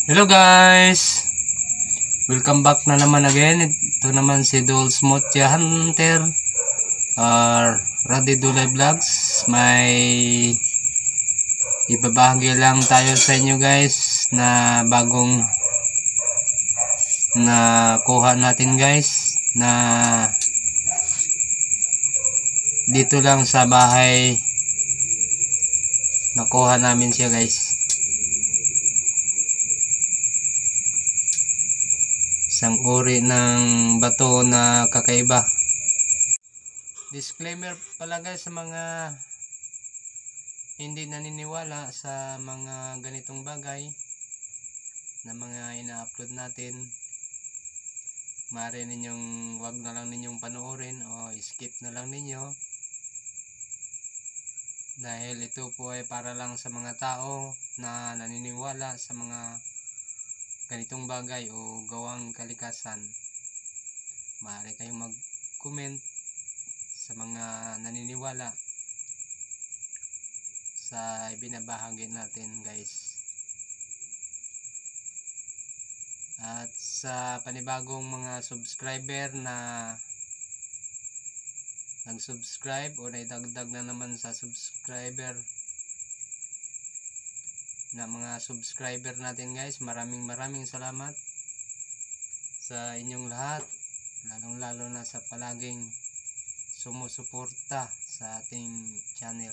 Hello guys! Welcome back na naman again. Ito naman si Dol Smoothie Hunter Raddy Dulay Vlogs. May ibabahagi lang tayo sa inyo guys na bagong nakuha natin guys, na dito lang sa bahay nakuha namin siya guys. Isang uri ng bato na kakaiba. Disclaimer pala guys sa mga hindi naniniwala sa mga ganitong bagay na mga ina-upload natin. Maaari ninyong wag na lang ninyong panoorin o skip na lang ninyo, dahil ito po ay para lang sa mga tao na naniniwala sa mga ganitong bagay o gawang kalikasan. Maaari kayong mag-comment sa mga naniniwala sa ibinabahagi natin guys. At sa panibagong mga subscriber na nag-subscribe o naidagdag na naman sa subscriber na mga subscriber natin guys, maraming salamat sa inyong lahat, lalong lalo na sa palaging sumusuporta sa ating channel.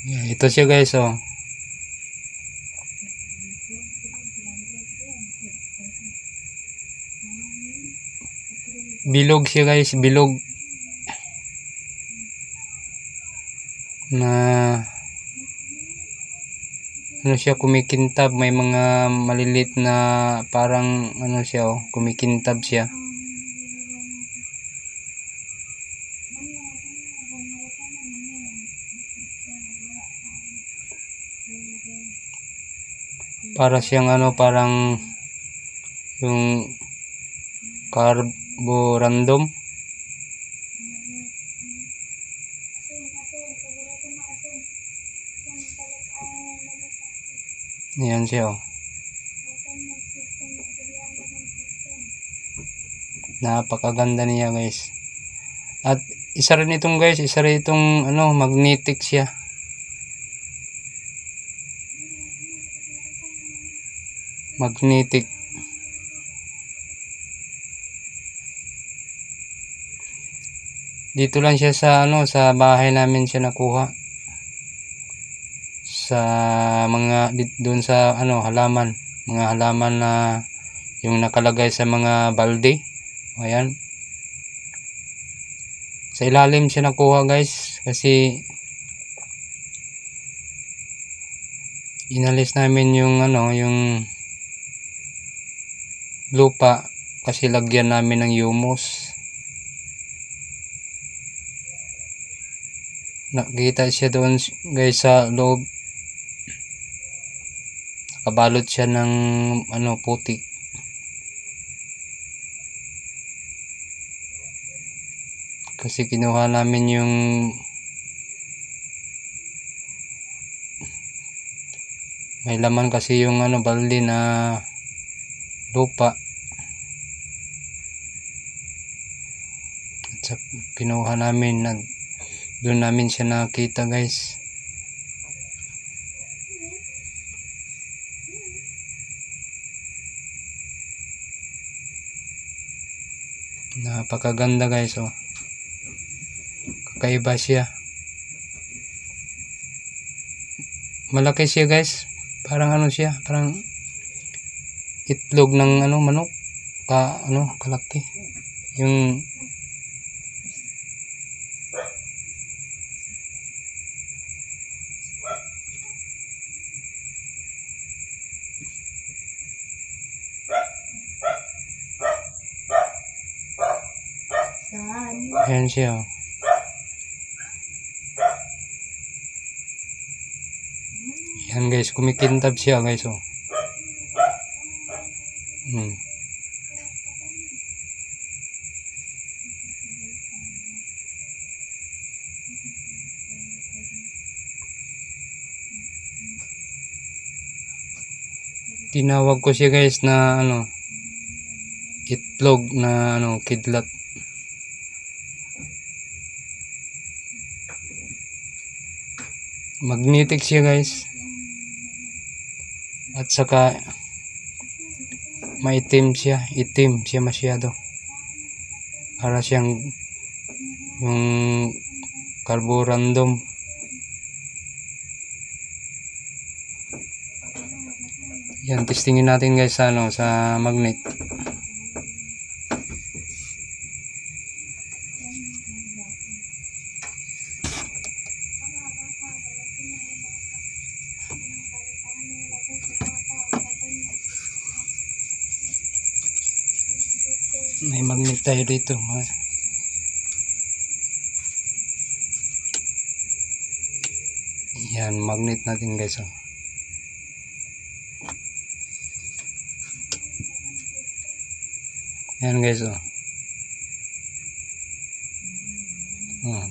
Ito siya guys, oh. Bilog siya guys, bilog na ano siya, kumikintab. May mga malilit na parang ano siya, oh, kumikintab siya. Para siyang ano, parang yung carborundum. Ayan siya, oh. Napakaganda niya guys. At isa rin itong guys, isa rin itong ano, magnetic siya. Magnetic. Dito lang siya sa ano, sa bahay namin siya nakuha. Sa mga doon sa ano, halaman, mga halaman na yung nakalagay sa mga balde. Ayan, sa ilalim siya nakuha guys, kasi inalis namin yung ano, yung lupa, kasi lagyan namin ng humus. Nakita siya doon guys sa loob, kabalot siya ng ano, putik. Kasi kinuha namin yung may laman kasi yung ano, balde na lupa. At sa kinuha namin, doon namin siya nakita guys. Napakaganda guys, oh. Kakaiba siya. Malaki siya guys. Parang ano siya, parang itlog ng ano, manok. Ano, kalaki. Yung ayan siya, oh. Yan guys, kumikintab siya guys, oh. Tinawag ko siya guys na ano, itlog na ano, kidlat. Magnetic siya guys. At saka maitim siya, itim siya masyado. Para siyang yung carborundum. Yan, testingin natin guys sa ano, sa magnet. May magnet tayo dito. Yan, magnet natin guys. Oh. Yan guys. Oh. Oh.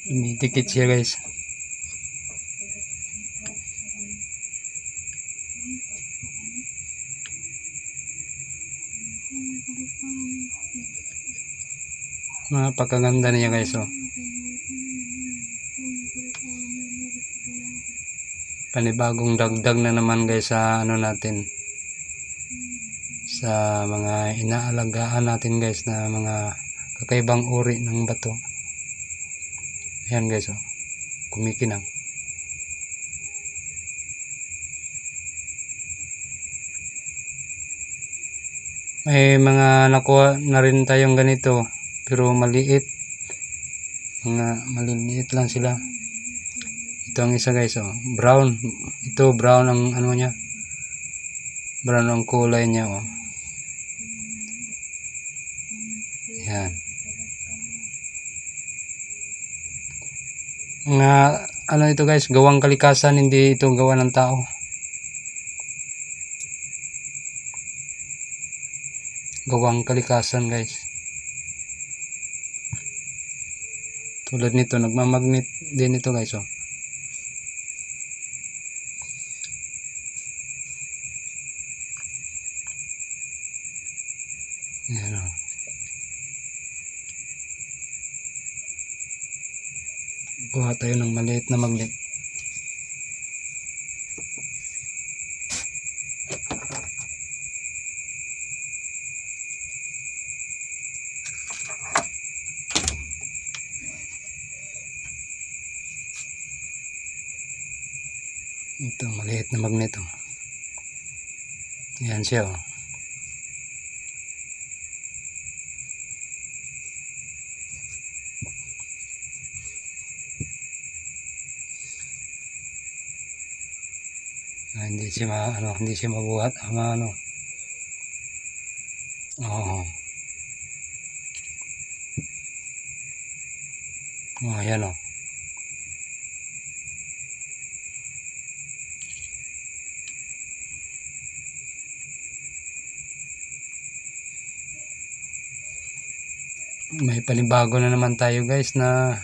Dumidikit siya guys. Napakaganda niya guys. Oh. Panibagong dagdag na naman guys sa ano natin, sa mga inaalagaan natin guys na mga kakaibang uri ng bato. Ayan guys. Oh. Kumikinang. May mga nakuha na rin tayong ganito pero maliit, mga maliliit lang sila. Ito ang isa guys. Oh. Brown. Ito brown ang ano niya, brown ang kulay niya. Oh. Yan. Mga ano ito guys, gawang kalikasan, hindi ito gawa ng tao. Gawang kalikasan guys. Tulad nito, nagmamagnet din ito guys. Oh. Yan. Oh. Kuha tayo ng maliit na magnet. Ito, maliit na magnet. Oh. Ayan siya. Oh. Hindi siya hindi siya mabuhat ang ano. Oh. Oh, ayan. Oh. May panibago na naman tayo guys na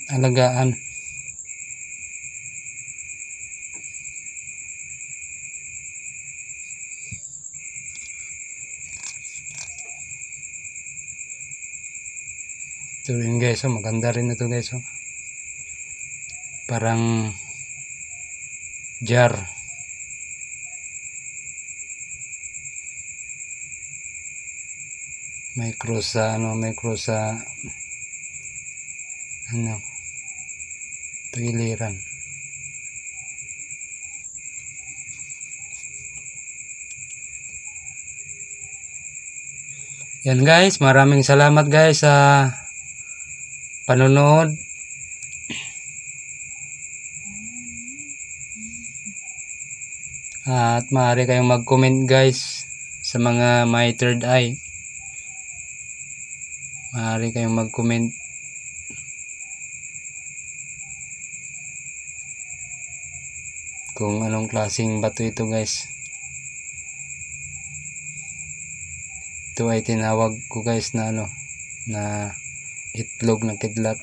alagaan. Ito rin guys. Oh, maganda rin ito guys. Oh. Parang jar. May cross sa ano, may cross sa ano, tagiliran. Yan guys, maraming salamat guys sa panonood. At maaari kayong mag-comment guys sa mga may third eye. Maaari kayong mag-comment kung anong klaseng bato ito guys. Ito ay tinawag ko guys na ano, na itlog ng kidlat.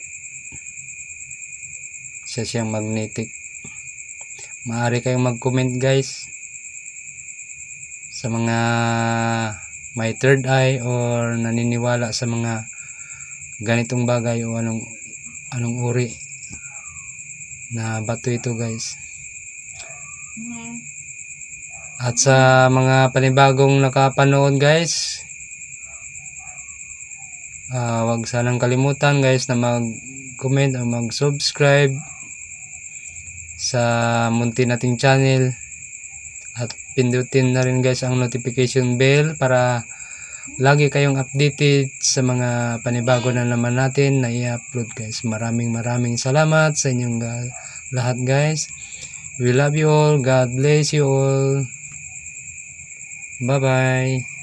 Siya siyang magnetic. Maaari kayong mag-comment guys sa mga may third eye or naniniwala sa mga ganitong bagay o anong uri na bato ito guys. At sa mga panibagong nakapanood guys, wag sanang kalimutan guys na mag-comment o mag-subscribe sa munti nating channel at pindutin na rin guys ang notification bell para lagi kayong updated sa mga panibago na naman natin na i-upload guys. Maraming salamat sa inyong lahat guys. We love you all. God bless you all. Bye bye.